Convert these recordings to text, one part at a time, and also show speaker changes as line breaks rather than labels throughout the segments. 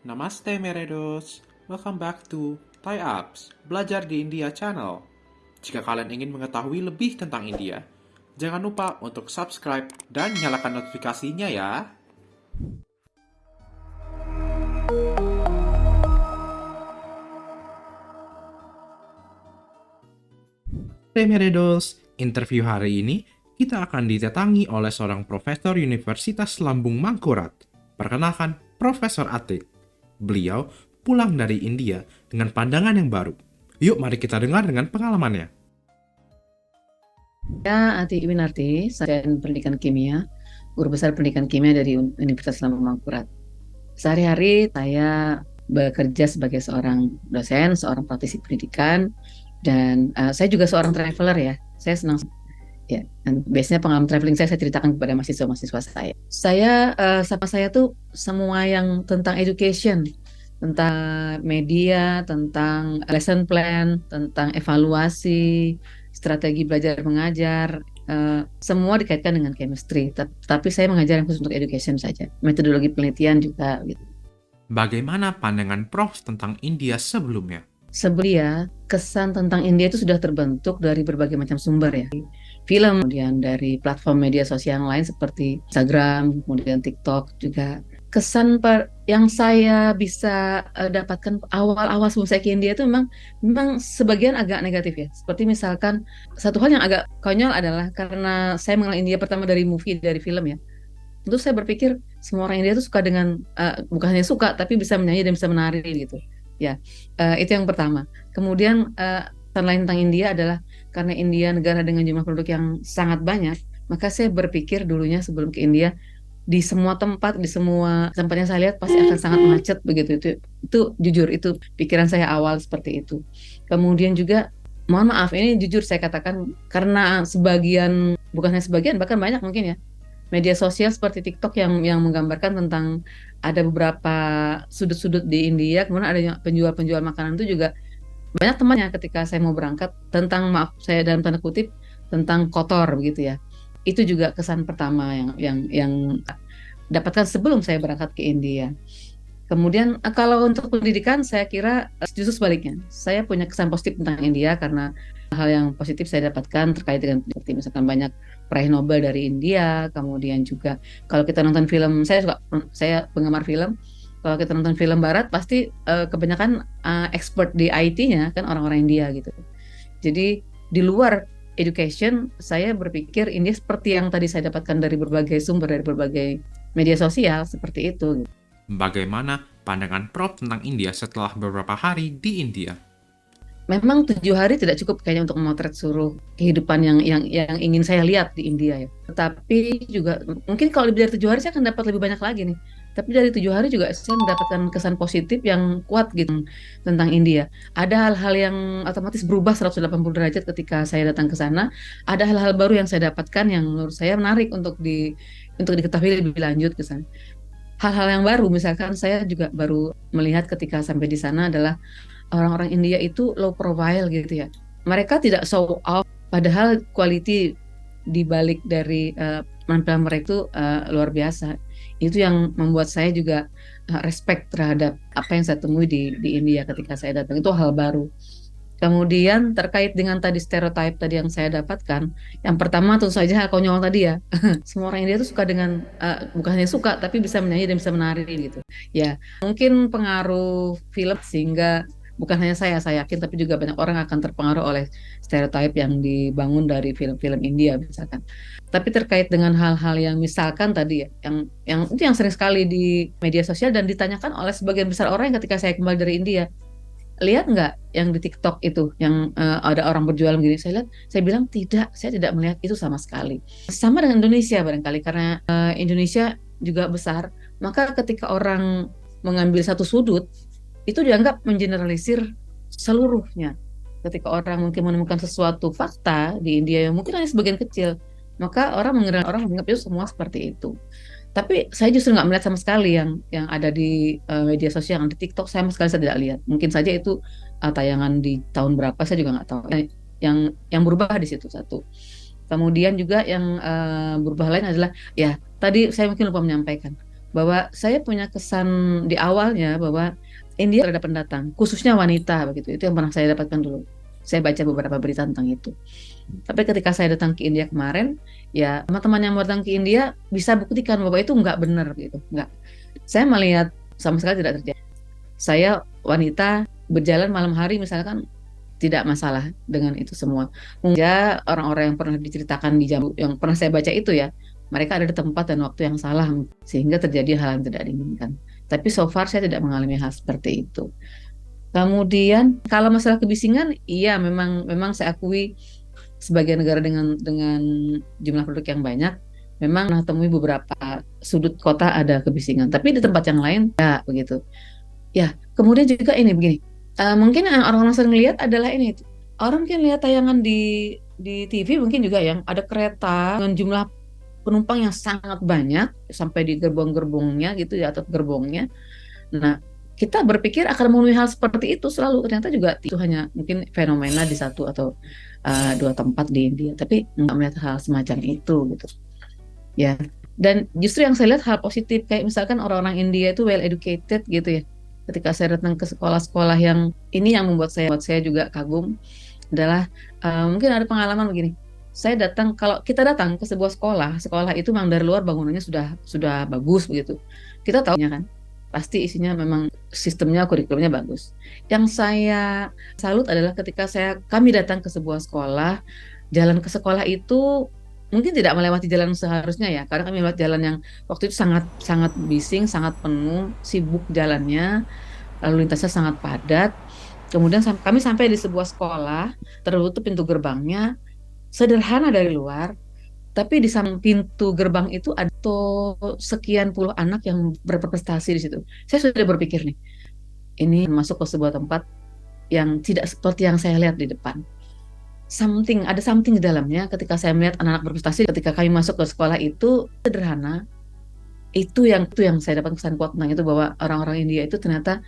Namaste Meredos, welcome back to Thai Apps, Belajar di India Channel. Jika kalian ingin mengetahui lebih tentang India, jangan lupa untuk subscribe dan nyalakan notifikasinya ya. Hey Meredos, interview hari ini kita akan ditetangi oleh seorang profesor Universitas Lambung Mangkurat. Perkenalkan, Profesor Atik. Beliau pulang dari India dengan pandangan yang baru. Yuk mari kita dengar dengan pengalamannya.
Saya Ati Winarti, sarjana pendidikan kimia, guru besar pendidikan kimia dari Universitas Lambung Mangkurat. Sehari-hari saya bekerja sebagai seorang dosen, seorang praktisi pendidikan, dan saya juga seorang traveler ya. Saya senang ya. Dan biasanya pengalaman traveling saya ceritakan kepada mahasiswa-mahasiswa saya. Sama saya tuh semua yang tentang education, tentang media, tentang lesson plan, tentang evaluasi, strategi belajar mengajar, semua dikaitkan dengan chemistry. Tapi saya mengajar yang khusus untuk education saja. Metodologi penelitian juga gitu.
Bagaimana pandangan Prof tentang India sebelumnya?
Sebelumnya, kesan tentang India itu sudah terbentuk dari berbagai macam sumber ya. Film, kemudian dari platform media sosial yang lain seperti Instagram, kemudian TikTok juga. Yang saya bisa dapatkan awal-awal sebelum saya ke India itu memang sebagian agak negatif ya. Seperti misalkan satu hal yang agak konyol adalah karena saya mengenal India pertama dari movie, dari film ya. Tentu saya berpikir semua orang India itu suka dengan bukan hanya suka tapi bisa menyanyi dan bisa menari gitu. Ya, itu yang pertama. Kemudian pesan lain tentang India adalah karena India negara dengan jumlah penduduk yang sangat banyak, maka saya berpikir dulunya sebelum ke India di semua tempat, di semua tempat yang saya lihat pasti akan sangat macet begitu. Itu jujur itu pikiran saya awal seperti itu. Kemudian juga mohon maaf ini jujur saya katakan karena sebagian bukan hanya sebagian bahkan banyak mungkin ya media sosial seperti TikTok yang menggambarkan tentang ada beberapa sudut-sudut di India, kemudian ada penjual-penjual makanan itu juga banyak temannya ketika saya mau berangkat tentang maaf saya dalam tanda kutip tentang kotor begitu ya. Itu juga kesan pertama yang dapatkan sebelum saya berangkat ke India. Kemudian kalau untuk pendidikan saya kira justru sebaliknya. Saya punya kesan positif tentang India karena hal yang positif saya dapatkan terkait dengan seperti misalkan banyak peraih Nobel dari India, kemudian juga kalau kita nonton film, saya penggemar film. Kalau kita nonton film barat pasti kebanyakan expert di IT-nya kan orang-orang India gitu. Jadi di luar education, saya berpikir India seperti yang tadi saya dapatkan dari berbagai sumber, dari berbagai media sosial seperti itu.
Bagaimana pandangan Prof tentang India setelah beberapa hari di India?
Memang 7 hari tidak cukup kayaknya untuk memotret seluruh kehidupan yang ingin saya lihat di India ya. Tetapi juga mungkin kalau lebih dari 7 hari saya akan dapat lebih banyak lagi nih. Tapi dari 7 hari juga saya mendapatkan kesan positif yang kuat gitu tentang India. Ada hal-hal yang otomatis berubah 180 derajat ketika saya datang ke sana. Ada hal-hal baru yang saya dapatkan yang menurut saya menarik untuk diketahui lebih lanjut ke sana. Hal-hal yang baru misalkan saya juga baru melihat ketika sampai di sana adalah orang-orang India itu low profile gitu ya. Mereka tidak show off, padahal quality di balik dari penampilan mereka itu luar biasa. Itu yang membuat saya juga respect terhadap apa yang saya temui di India ketika saya datang. Itu hal baru. Kemudian terkait dengan tadi stereotype tadi yang saya dapatkan, yang pertama tentu saja konyol tadi ya. Semua orang India itu suka dengan bukan hanya suka tapi bisa menyanyi dan bisa menari gitu. Ya, mungkin pengaruh film sehingga bukan hanya saya yakin tapi juga banyak orang akan terpengaruh oleh stereotype yang dibangun dari film-film India misalkan. Tapi terkait dengan hal-hal yang misalkan tadi ya, yang itu yang sering sekali di media sosial dan ditanyakan oleh sebagian besar orang ketika saya kembali dari India, lihat nggak yang di TikTok itu yang ada orang berjualan gini, saya lihat, saya bilang tidak, saya tidak melihat itu sama sekali. Sama dengan Indonesia barangkali karena Indonesia juga besar, maka ketika orang mengambil satu sudut itu dianggap mengeneralisir seluruhnya. Ketika orang mungkin menemukan sesuatu fakta di India yang mungkin hanya sebagian kecil, maka orang menganggap itu semua seperti itu. Tapi saya justru nggak melihat sama sekali yang ada di media sosial, yang di TikTok sama sekali saya tidak lihat. Mungkin saja itu tayangan di tahun berapa saya juga nggak tahu. Yang berubah di situ satu. Kemudian juga yang berubah lain adalah ya tadi saya mungkin lupa menyampaikan bahwa saya punya kesan di awalnya bahwa India ada pendatang, khususnya wanita begitu. Itu yang pernah saya dapatkan dulu. Saya baca beberapa berita tentang itu. Tapi ketika saya datang ke India kemarin, ya teman-teman yang datang ke India bisa buktikan bahwa itu nggak benar gitu, nggak. Saya melihat sama sekali tidak terjadi. Saya wanita berjalan malam hari misalkan tidak masalah dengan itu semua. Mungkin orang-orang yang pernah diceritakan di jam yang pernah saya baca itu ya, mereka ada di tempat dan waktu yang salah sehingga terjadi hal yang tidak diinginkan. Tapi so far saya tidak mengalami hal seperti itu. Kemudian kalau masalah kebisingan, iya memang memang saya akui sebagai negara dengan jumlah penduduk yang banyak, memang pernah temui beberapa sudut kota ada kebisingan. Tapi di tempat yang lain ya begitu. Ya, kemudian juga ini begini. Mungkin yang orang-orang sering lihat adalah ini. Orang mungkin lihat tayangan di TV mungkin juga yang ada kereta dengan jumlah penumpang yang sangat banyak sampai di gerbong-gerbongnya gitu ya atau gerbongnya. Nah, kita berpikir akan memenuhi hal seperti itu selalu, ternyata juga itu hanya mungkin fenomena di satu atau dua tempat di India, tapi nggak melihat hal semacam itu gitu ya. Dan justru yang saya lihat hal positif kayak misalkan orang-orang India itu well educated gitu ya. Ketika saya datang ke sekolah-sekolah yang ini yang membuat saya juga kagum adalah mungkin ada pengalaman begini. Saya datang kalau kita datang ke sebuah sekolah itu memang dari luar bangunannya sudah bagus begitu. Kita tahu kan pasti isinya memang sistemnya kurikulumnya bagus. Yang saya salut adalah ketika kami datang ke sebuah sekolah, jalan ke sekolah itu mungkin tidak melewati jalan seharusnya ya, karena kami lewat jalan yang waktu itu sangat sangat bising, sangat penuh, sibuk jalannya, lalu lintasnya sangat padat. Kemudian kami sampai di sebuah sekolah, tertutup pintu gerbangnya, sederhana dari luar, tapi di samping pintu gerbang itu ada sekian puluh anak yang berprestasi di situ. Saya sudah berpikir nih, ini masuk ke sebuah tempat yang tidak seperti yang saya lihat di depan. Ada something di dalamnya ketika saya melihat anak-anak berprestasi ketika kami masuk ke sekolah itu sederhana. Itu yang saya dapat kesan kuat tentang itu bahwa orang-orang India itu ternyata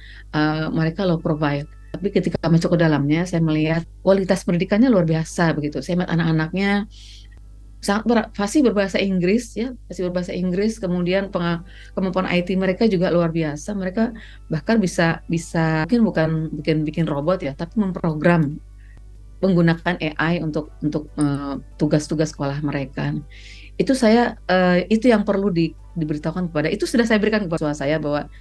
mereka low profile. Tapi ketika masuk ke dalamnya, saya melihat kualitas pendidikannya luar biasa begitu. Saya melihat anak-anaknya sangat fasih berbahasa Inggris ya, fasih berbahasa Inggris, kemudian kemampuan IT mereka juga luar biasa. Mereka bahkan bisa bisa mungkin bukan bikin robot ya, tapi memprogram menggunakan AI untuk tugas-tugas sekolah mereka. Itu yang perlu diberitahukan kepada, itu sudah saya berikan kepada siswa saya bahwa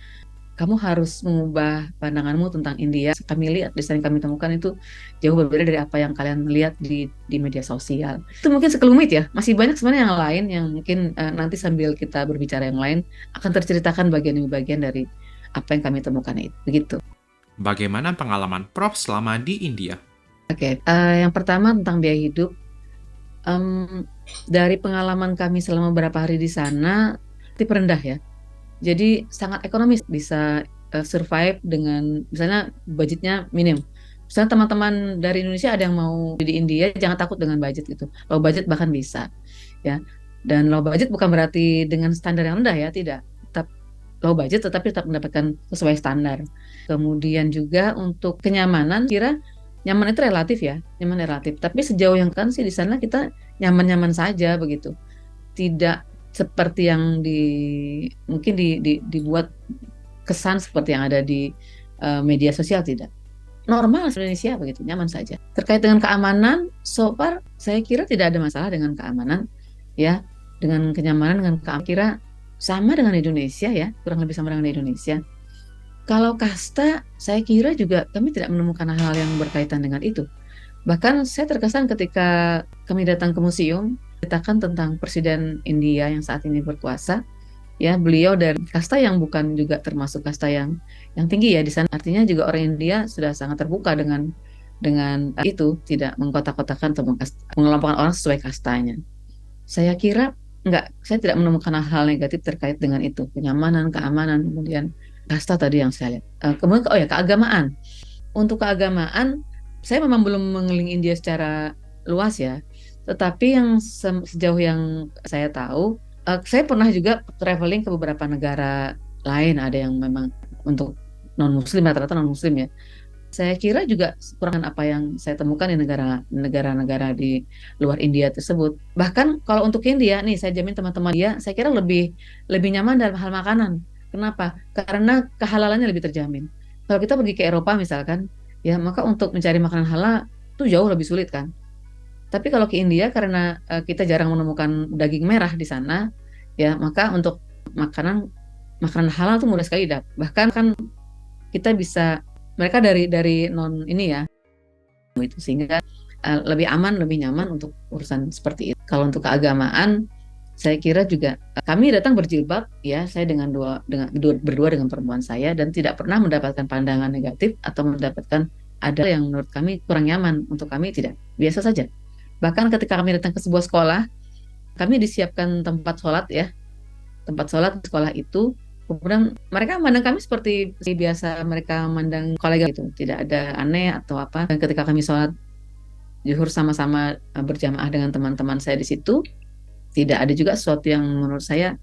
kamu harus mengubah pandanganmu tentang India. Kami lihat desain yang kami temukan itu jauh berbeda dari apa yang kalian lihat di media sosial. Itu mungkin sekelumit ya. Masih banyak sebenarnya yang lain yang mungkin nanti sambil kita berbicara yang lain akan terceritakan bagian demi bagian dari apa yang kami temukan itu. Begitu.
Bagaimana pengalaman Prof selama di India?
Oke, yang pertama tentang biaya hidup. Dari pengalaman kami selama beberapa hari di sana, tip rendah ya. Jadi sangat ekonomis, bisa survive dengan misalnya budgetnya minim. Misalnya teman-teman dari Indonesia ada yang mau di India, jangan takut dengan budget itu. Low budget bahkan bisa, ya. Dan low budget bukan berarti dengan standar yang rendah ya, tidak. Tetap low budget tetapi tetap mendapatkan sesuai standar. Kemudian juga untuk kenyamanan, kira nyaman itu relatif ya, nyaman relatif. Tapi sejauh yang kan sih di sana kita nyaman-nyaman saja begitu. Tidak seperti yang mungkin dibuat kesan seperti yang ada di media sosial, tidak. Normal Indonesia begitu, nyaman saja. Terkait dengan keamanan, so far saya kira tidak ada masalah dengan keamanan ya, dengan kenyamanan, dengan keamanan kira sama dengan Indonesia ya, kurang lebih sama dengan Indonesia. Kalau kasta, saya kira juga kami tidak menemukan hal-hal yang berkaitan dengan itu. Bahkan saya terkesan ketika kami datang ke museum, ceritakan tentang Presiden India yang saat ini berkuasa, ya beliau dari kasta yang bukan juga termasuk kasta yang tinggi ya di sana. Artinya juga orang India sudah sangat terbuka dengan itu, tidak mengkotak-kotakan atau mengelompokkan orang sesuai kastanya. Saya kira saya tidak menemukan hal-hal negatif terkait dengan itu, kenyamanan, keamanan, kemudian kasta tadi yang saya lihat. Kemudian keagamaan. Untuk keagamaan, saya memang belum mengelilingi India secara luas ya. Tetapi yang sejauh yang saya tahu, saya pernah juga traveling ke beberapa negara lain. Ada yang memang untuk non-muslim, rata-rata non-muslim ya. Saya kira juga kekurangan apa yang saya temukan di negara-negara di luar India tersebut. Bahkan kalau untuk India nih, saya jamin teman-teman dia, saya kira lebih lebih nyaman dalam hal makanan. Kenapa? Karena kehalalannya lebih terjamin. Kalau kita pergi ke Eropa misalkan, ya maka untuk mencari makanan halal itu jauh lebih sulit kan. Tapi kalau ke India karena kita jarang menemukan daging merah di sana, ya maka untuk makanan makanan halal tuh mudah sekali bahkan kan kita bisa mereka dari non ini ya itu sehingga lebih aman lebih nyaman untuk urusan seperti itu. Kalau untuk keagamaan saya kira juga kami datang berjilbab ya, saya berdua dengan perempuan saya dan tidak pernah mendapatkan pandangan negatif atau mendapatkan ada yang menurut kami kurang nyaman. Untuk kami tidak, biasa saja. Bahkan ketika kami datang ke sebuah sekolah, kami disiapkan tempat sholat ya, tempat sholat di sekolah itu. Kemudian mereka memandang kami seperti biasa mereka memandang kolega gitu, tidak ada aneh atau apa. Dan ketika kami sholat zuhur sama-sama berjamaah dengan teman-teman saya di situ, tidak ada juga sesuatu yang menurut saya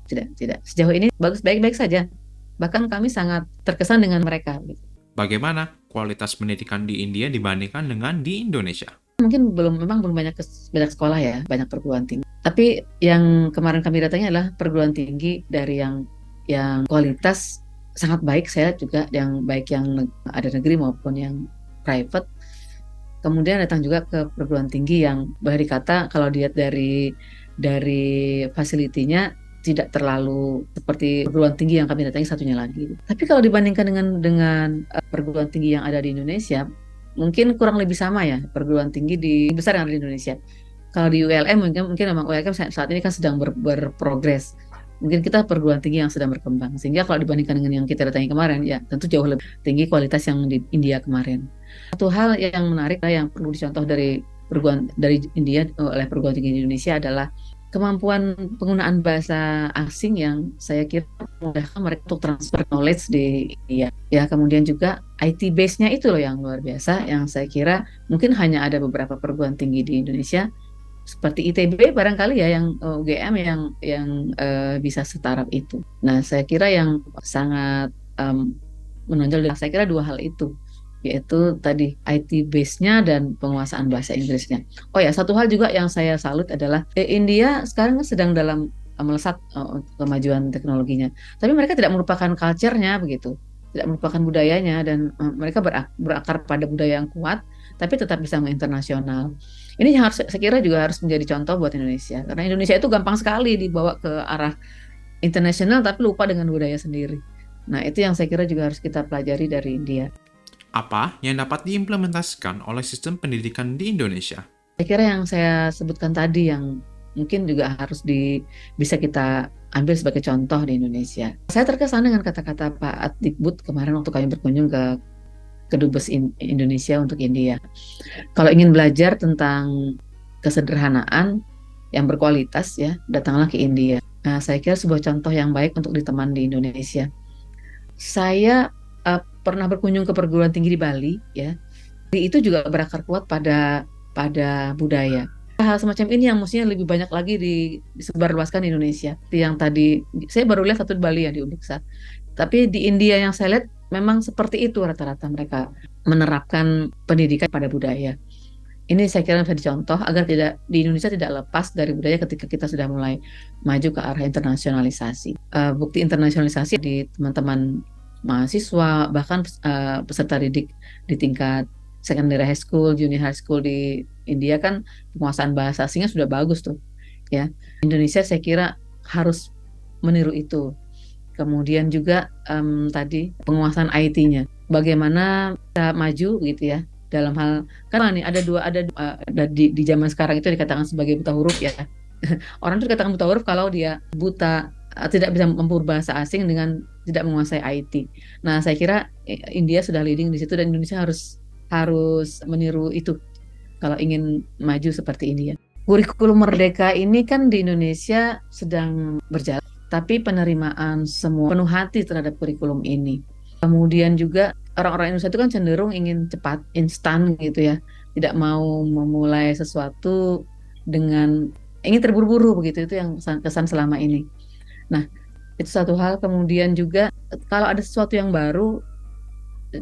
tidak sejauh ini bagus baik-baik saja. Bahkan kami sangat terkesan dengan mereka. Gitu.
Bagaimana kualitas pendidikan di India dibandingkan dengan di Indonesia?
Mungkin memang belum banyak sekolah ya, banyak perguruan tinggi. Tapi yang kemarin kami datangnya adalah perguruan tinggi dari yang kualitas sangat baik. Saya juga yang baik yang ada negeri maupun yang private. Kemudian datang juga ke perguruan tinggi yang boleh dikata kalau dilihat dari fasilitinya tidak terlalu seperti perguruan tinggi yang kami datangi satunya lagi. Tapi kalau dibandingkan dengan perguruan tinggi yang ada di Indonesia, mungkin kurang lebih sama ya perguruan tinggi di besar yang ada di Indonesia. Kalau di ULM mungkin memang ULM saat ini kan sedang berprogres. Mungkin kita perguruan tinggi yang sedang berkembang. Sehingga kalau dibandingkan dengan yang kita datangi kemarin, ya tentu jauh lebih tinggi kualitas yang di India kemarin. Satu hal yang menarik yang perlu dicontoh dari India oleh perguruan tinggi di Indonesia adalah kemampuan penggunaan bahasa asing yang saya kira memudahkan mereka untuk transfer knowledge di India. Ya, kemudian juga IT base-nya itu loh yang luar biasa, yang saya kira mungkin hanya ada beberapa perguruan tinggi di Indonesia seperti ITB barangkali ya yang UGM yang bisa setaraf itu. Nah, saya kira yang sangat menonjol saya kira dua hal itu, yaitu tadi IT base-nya dan penguasaan bahasa Inggrisnya. Oh ya, satu hal juga yang saya salut adalah India sekarang sedang dalam melesat kemajuan teknologinya. Tapi mereka tidak melupakan culture-nya begitu, tidak melupakan budayanya dan mereka berakar pada budaya yang kuat, tapi tetap bisa internasional. Ini yang harus saya kira juga harus menjadi contoh buat Indonesia, karena Indonesia itu gampang sekali dibawa ke arah internasional tapi lupa dengan budaya sendiri. Nah, itu yang saya kira juga harus kita pelajari dari India.
Apa yang dapat diimplementasikan oleh sistem pendidikan di Indonesia?
Saya kira yang saya sebutkan tadi yang mungkin juga harus bisa kita ambil sebagai contoh di Indonesia. Saya terkesan dengan kata-kata Pak Adikbud kemarin waktu kami berkunjung ke Kedubes Indonesia untuk India. Kalau ingin belajar tentang kesederhanaan yang berkualitas ya, datanglah ke India. Nah, saya kira sebuah contoh yang baik untuk diteman di Indonesia. Saya pernah berkunjung ke perguruan tinggi di Bali ya. Itu juga berakar kuat pada budaya. Hal semacam ini yang mestinya lebih banyak lagi disebarluaskan di Indonesia. Yang tadi saya baru lihat satu di Bali ya di Uniksa. Tapi di India yang saya lihat memang seperti itu rata-rata mereka menerapkan pendidikan pada budaya. Ini saya kira bisa dicontoh agar di Indonesia tidak lepas dari budaya ketika kita sudah mulai maju ke arah internasionalisasi. Bukti internasionalisasi di teman-teman mahasiswa bahkan peserta didik di tingkat secondary high school, junior high school di India kan penguasaan bahasa asingnya sudah bagus tuh. Ya, Indonesia saya kira harus meniru itu. Kemudian juga tadi penguasaan IT-nya, bagaimana kita maju gitu ya dalam hal kan nih di zaman sekarang itu dikatakan sebagai buta huruf ya. Orang itu dikatakan buta huruf kalau dia buta tidak bisa memperoleh bahasa asing dengan tidak menguasai IT. Nah, saya kira India sudah leading di situ dan Indonesia harus meniru itu kalau ingin maju seperti India. Kurikulum Merdeka ini kan di Indonesia sedang berjalan. Tapi penerimaan semua penuh hati terhadap kurikulum ini. Kemudian juga orang-orang Indonesia itu kan cenderung ingin cepat, instan gitu ya. Tidak mau memulai sesuatu dengan ingin terburu-buru begitu. Itu yang kesan selama ini. Nah, itu satu hal. Kemudian juga kalau ada sesuatu yang baru,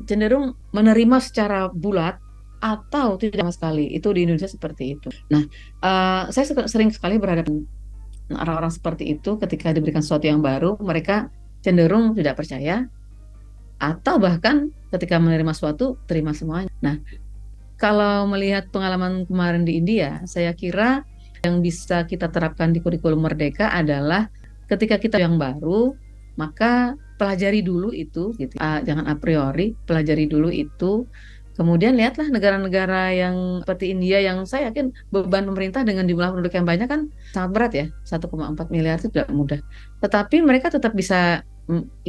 cenderung menerima secara bulat atau tidak sama sekali. Itu di Indonesia seperti itu. Nah, saya sering sekali berhadapan dengan orang-orang seperti itu ketika diberikan sesuatu yang baru, mereka cenderung tidak percaya atau bahkan ketika menerima sesuatu terima semuanya. Nah, kalau melihat pengalaman kemarin di India, saya kira yang bisa kita terapkan di kurikulum Merdeka adalah ketika kita yang baru, maka pelajari dulu itu, gitu. Jangan a priori, pelajari dulu itu. Kemudian lihatlah negara-negara yang seperti India yang saya yakin beban pemerintah dengan jumlah penduduk yang banyak kan sangat berat ya, 1,4 miliar itu tidak mudah. Tetapi mereka tetap bisa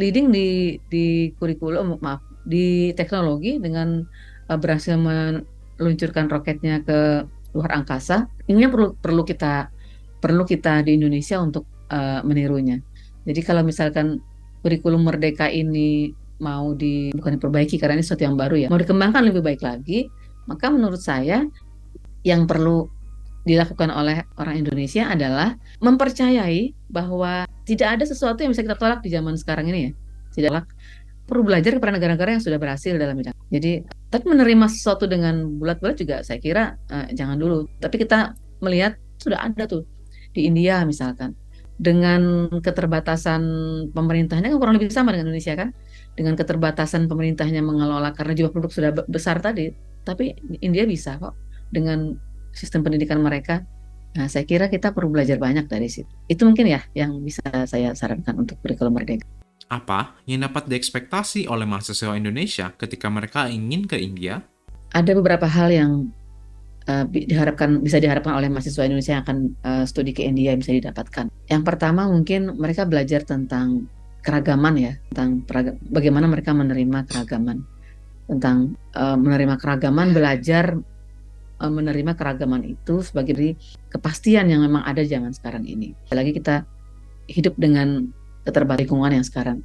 leading di kurikulum, maaf, di teknologi dengan berhasil meluncurkan roketnya ke luar angkasa. Ini perlu kita di Indonesia untuk menirunya. Jadi kalau misalkan kurikulum Merdeka ini bukan diperbaiki karena ini sesuatu yang baru ya, mau dikembangkan lebih baik lagi, maka menurut saya yang perlu dilakukan oleh orang Indonesia adalah mempercayai bahwa tidak ada sesuatu yang bisa kita tolak di zaman sekarang ini ya. Tidak perlu belajar kepada negara-negara yang sudah berhasil dalam bidang. Jadi, tapi menerima sesuatu dengan bulat-bulat juga saya kira jangan dulu. Tapi kita melihat sudah ada tuh di India misalkan dengan keterbatasan pemerintahnya kan kurang lebih sama dengan Indonesia kan, dengan keterbatasan pemerintahnya mengelola karena jumlah penduduk sudah besar tadi. Tapi India bisa kok dengan sistem pendidikan mereka. Nah, saya kira kita perlu belajar banyak dari situ. Itu mungkin ya yang bisa saya sarankan untuk kurikulum Merdeka.
Apa yang dapat diekspektasi oleh mahasiswa Indonesia ketika mereka ingin ke India?
Ada beberapa hal yang bisa diharapkan oleh mahasiswa Indonesia yang akan studi ke India bisa didapatkan. Yang pertama mungkin mereka belajar tentang keragaman ya, tentang bagaimana mereka menerima keragaman, tentang menerima keragaman, belajar menerima keragaman itu sebagai kepastian yang memang ada zaman sekarang ini. Lagi kita hidup dengan keterbatasan lingkungan yang sekarang,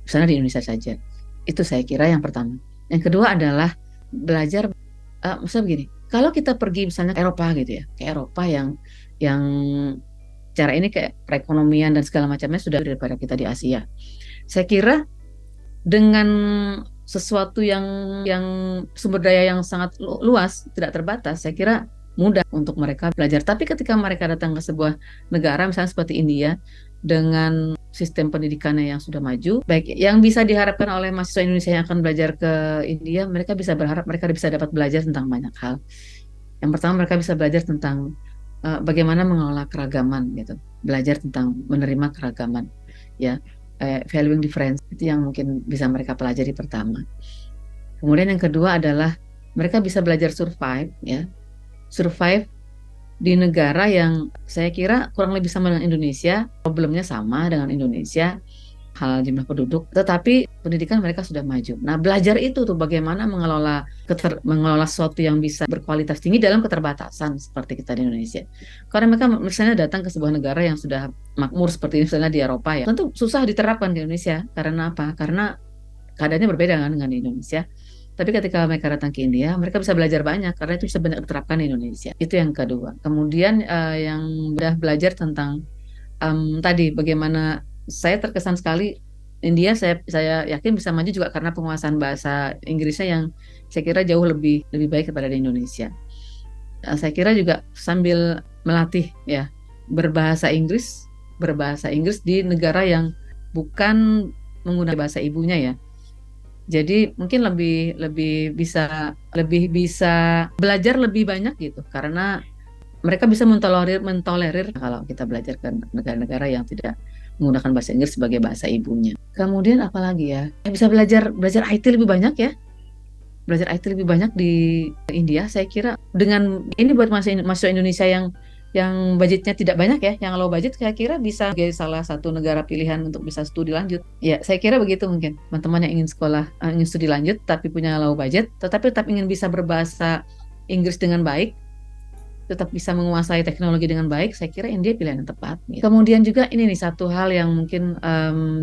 misalnya di Indonesia saja. Itu saya kira yang pertama. Yang kedua adalah belajar, misalnya begini, kalau kita pergi misalnya ke Eropa gitu ya, ke Eropa yang cara ini kayak perekonomian dan segala macamnya sudah daripada kita di Asia. Saya kira dengan sesuatu yang sumber daya yang sangat luas, tidak terbatas, saya kira mudah untuk mereka belajar. Tapi ketika mereka datang ke sebuah negara misalnya seperti India dengan sistem pendidikannya yang sudah maju, baik yang bisa diharapkan oleh mahasiswa Indonesia yang akan belajar ke India, mereka bisa berharap mereka bisa dapat belajar tentang banyak hal. Yang pertama mereka bisa belajar tentang bagaimana mengelola keragaman gitu, belajar tentang menerima keragaman, ya, valuing difference itu yang mungkin bisa mereka pelajari pertama. Kemudian yang kedua adalah mereka bisa belajar survive di negara yang saya kira kurang lebih sama dengan Indonesia, problemnya sama dengan Indonesia, hal jumlah penduduk, tetapi pendidikan mereka sudah maju. Nah, belajar itu tuh bagaimana mengelola sesuatu yang bisa berkualitas tinggi dalam keterbatasan seperti kita di Indonesia. Karena mereka misalnya datang ke sebuah negara yang sudah makmur seperti misalnya di Eropa ya, tentu susah diterapkan di Indonesia. Karena apa? Karena keadaannya berbeda kan dengan di Indonesia. Tapi ketika mereka datang ke India, mereka bisa belajar banyak karena itu bisa banyak diterapkan di Indonesia. Itu yang kedua. Kemudian yang sudah belajar tentang tadi bagaimana saya terkesan sekali India, saya yakin bisa maju juga karena penguasaan bahasa Inggrisnya yang saya kira jauh lebih baik daripada di Indonesia. Saya kira juga sambil melatih ya berbahasa Inggris di negara yang bukan menggunakan bahasa ibunya ya. Jadi mungkin lebih bisa belajar lebih banyak gitu karena mereka bisa mentolerir kalau kita belajar ke negara-negara yang tidak menggunakan bahasa Inggris sebagai bahasa ibunya. Kemudian apalagi ya? Bisa belajar IT lebih banyak ya. Belajar IT lebih banyak di India. Saya kira dengan ini buat mahasiswa Indonesia yang budgetnya tidak banyak ya, yang low budget, saya kira bisa sebagai salah satu negara pilihan untuk bisa studi lanjut. Ya, saya kira begitu mungkin. Teman-teman yang ingin studi lanjut tapi punya low budget, tetapi tetap ingin bisa berbahasa Inggris dengan baik, tetap bisa menguasai teknologi dengan baik, saya kira India pilihan yang tepat. Kemudian juga ini nih satu hal yang mungkin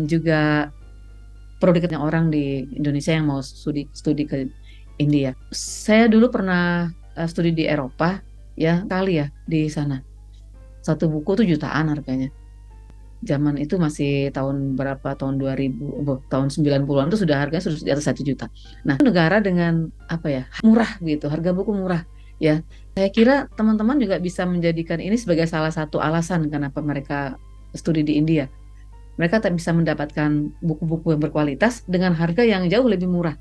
juga perlu diketahui orang di Indonesia yang mau studi ke India. Saya dulu pernah studi di Eropa, ya kali ya di sana. Satu buku tuh jutaan harganya. Zaman itu masih tahun berapa, tahun 2000, tahun 90-an itu sudah harganya sudah di atas 1 juta. Nah, negara dengan apa ya, murah gitu, harga buku murah ya. Saya kira teman-teman juga bisa menjadikan ini sebagai salah satu alasan kenapa mereka studi di India. Mereka tak bisa mendapatkan buku-buku yang berkualitas dengan harga yang jauh lebih murah.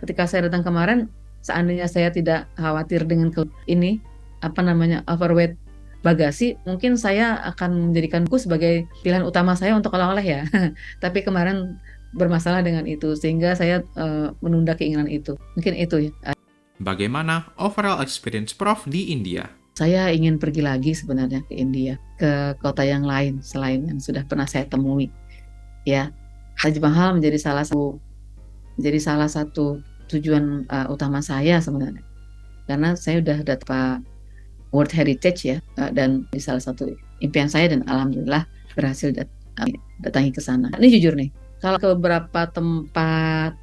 Ketika saya datang kemarin, seandainya saya tidak khawatir dengan ini apa namanya, overweight bagasi, mungkin saya akan menjadikan buku sebagai pilihan utama saya untuk oleh-oleh ya. Tapi kemarin bermasalah dengan itu sehingga saya menunda keinginan itu. Mungkin itu ya.
Bagaimana overall experience Prof di India?
Saya ingin pergi lagi sebenarnya ke India, ke kota yang lain selain yang sudah pernah saya temui. Ya, Taj Mahal menjadi salah satu tujuan utama saya sebenarnya. Karena saya udah dapat World Heritage ya, dan di salah satu impian saya, dan alhamdulillah berhasil datangi ke sana. Ini jujur nih, kalau ke beberapa tempat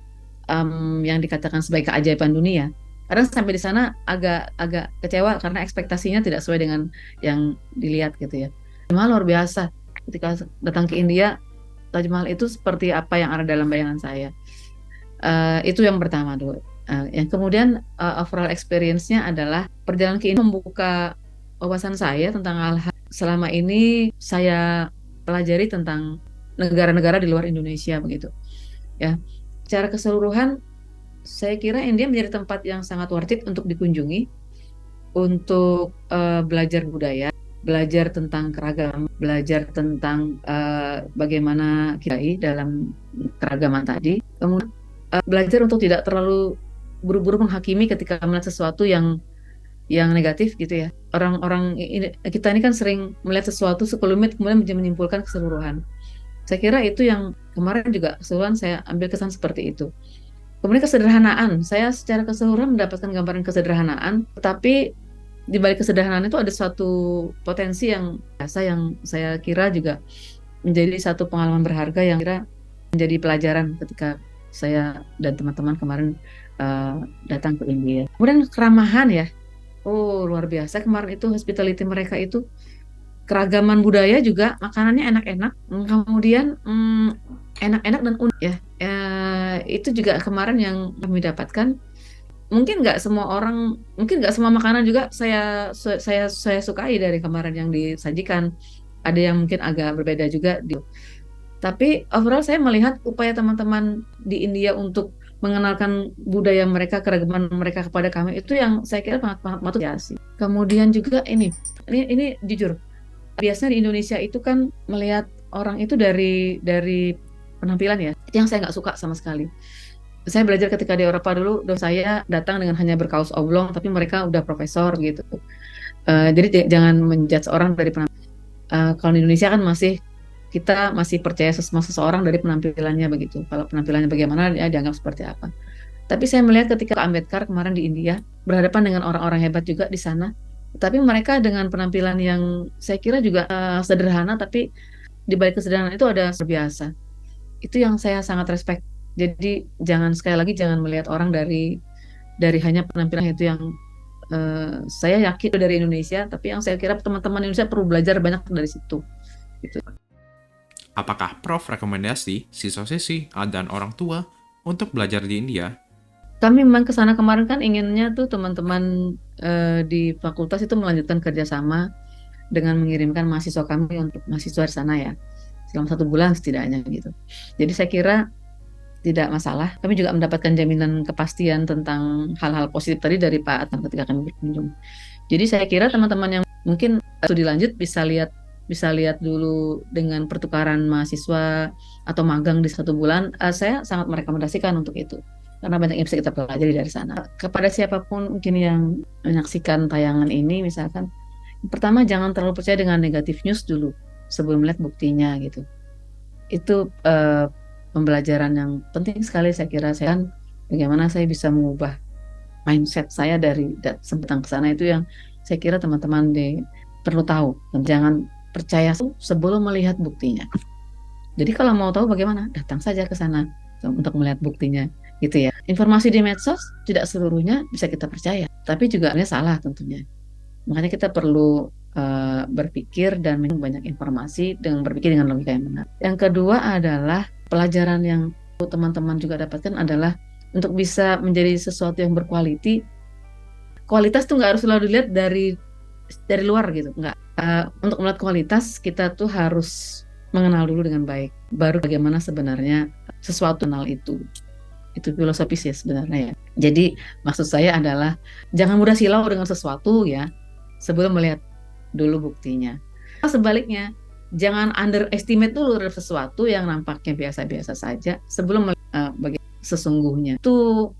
yang dikatakan sebagai keajaiban dunia, kadang sampai di sana agak kecewa karena ekspektasinya tidak sesuai dengan yang dilihat gitu ya. Taj Mahal luar biasa. Ketika datang ke India, Taj Mahal itu seperti apa yang ada dalam bayangan saya. Itu yang pertama dulu. Yang kemudian overall experience-nya adalah perjalanan ke India membuka wawasan saya tentang hal-hal selama ini saya pelajari tentang negara-negara di luar Indonesia begitu. Ya, secara keseluruhan saya kira India menjadi tempat yang sangat worth it untuk dikunjungi, untuk belajar budaya, belajar tentang keragaman, belajar tentang bagaimana kita dalam keragaman tadi. Kemudian belajar untuk tidak terlalu buru-buru menghakimi ketika melihat sesuatu yang negatif gitu ya. Orang-orang kita ini kan sering melihat sesuatu sekelumit kemudian menyimpulkan keseluruhan. Saya kira itu yang kemarin juga keseluruhan saya ambil kesan seperti itu. Kemudian kesederhanaan, saya secara keseluruhan mendapatkan gambaran kesederhanaan, tetapi di balik kesederhanaan itu ada suatu potensi yang biasa yang saya kira juga menjadi satu pengalaman berharga yang kira menjadi pelajaran ketika saya dan teman-teman kemarin datang ke India. Kemudian keramahan ya, oh luar biasa kemarin itu hospitality mereka itu, keragaman budaya juga, makanannya enak-enak, kemudian enak-enak dan unik ya. Itu juga kemarin yang kami dapatkan. Mungkin nggak semua makanan juga saya sukai dari kemarin yang disajikan. Ada yang mungkin agak berbeda juga. Tapi overall saya melihat upaya teman-teman di India untuk mengenalkan budaya mereka, keragaman mereka kepada kami itu yang saya kira sangat patut diapresiasi. Kemudian juga ini jujur, biasanya di Indonesia itu kan melihat orang itu dari penampilan ya, itu yang saya nggak suka sama sekali. Saya belajar ketika di Eropa dulu, saya datang dengan hanya berkaus oblong, tapi mereka udah profesor gitu. Jadi jangan menjudge orang dari penampilan. Kalau di Indonesia kan kita masih percaya seseorang dari penampilannya begitu. Kalau penampilannya bagaimana, dia dianggap seperti apa. Tapi saya melihat ketika Ambedkar kemarin di India, berhadapan dengan orang-orang hebat juga di sana. Tapi mereka dengan penampilan yang saya kira juga sederhana, tapi di balik kesederhanaan itu ada biasa. Itu yang saya sangat respect. Jadi sekali lagi jangan melihat orang dari hanya penampilan itu yang saya yakin dari Indonesia, tapi yang saya kira teman-teman Indonesia perlu belajar banyak dari situ. Gitu.
Apakah Prof rekomendasi siswa-siswi dan orang tua untuk belajar di India?
Kami memang ke sana kemarin kan inginnya tuh teman-teman di fakultas itu melanjutkan kerjasama dengan mengirimkan mahasiswa kami untuk mahasiswa di sana ya, selama 1 bulan setidaknya gitu. Jadi saya kira tidak masalah. Kami juga mendapatkan jaminan kepastian tentang hal-hal positif tadi dari Pak Adnan ketika kami berkunjung. Jadi saya kira teman-teman yang mungkin studi lanjut bisa lihat dulu dengan pertukaran mahasiswa atau magang di 1 bulan. Saya sangat merekomendasikan untuk itu karena banyak yang bisa kita pelajari dari sana. Kepada siapapun mungkin yang menyaksikan tayangan ini, misalkan, pertama jangan terlalu percaya dengan negatif news dulu sebelum melihat buktinya gitu. Itu pembelajaran yang penting sekali saya kira. Saya kan bagaimana saya bisa mengubah mindset saya dari datang ke sana, itu yang saya kira teman-teman perlu tahu. Dan jangan percaya sebelum melihat buktinya. Jadi kalau mau tahu bagaimana, datang saja ke sana untuk melihat buktinya gitu ya. Informasi di medsos tidak seluruhnya bisa kita percaya, tapi juga salah tentunya. Makanya kita perlu berpikir dan banyak informasi dengan berpikir dengan logika yang benar. Yang kedua adalah pelajaran yang teman-teman juga dapatkan adalah untuk bisa menjadi sesuatu yang berkualitas. Kualitas tuh nggak harus selalu dilihat dari luar gitu, nggak. Untuk melihat kualitas kita tuh harus mengenal dulu dengan baik, baru bagaimana sebenarnya sesuatu kenal itu filosofis ya sebenarnya ya. Jadi maksud saya adalah jangan mudah silau dengan sesuatu ya sebelum melihat dulu buktinya. Sebaliknya, jangan underestimate dulu terhadap sesuatu yang nampaknya biasa-biasa saja sebelum melihat sesungguhnya. Itu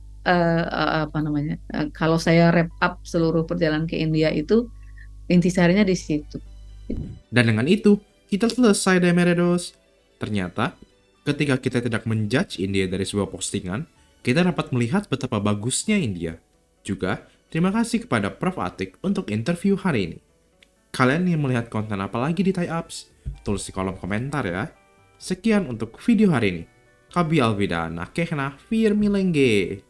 kalau saya wrap up seluruh perjalanan ke India itu intisarinya di situ.
Dan dengan itu, kita selesai Demeredos. Ternyata, ketika kita tidak menjudge India dari sebuah postingan, kita dapat melihat betapa bagusnya India. Juga, terima kasih kepada Prof. Atik untuk interview hari ini. Kalian yang melihat konten apa lagi di Thai Apps? Tulis di kolom komentar ya. Sekian untuk video hari ini. Kabi Alvida, nakehna, firmilengge.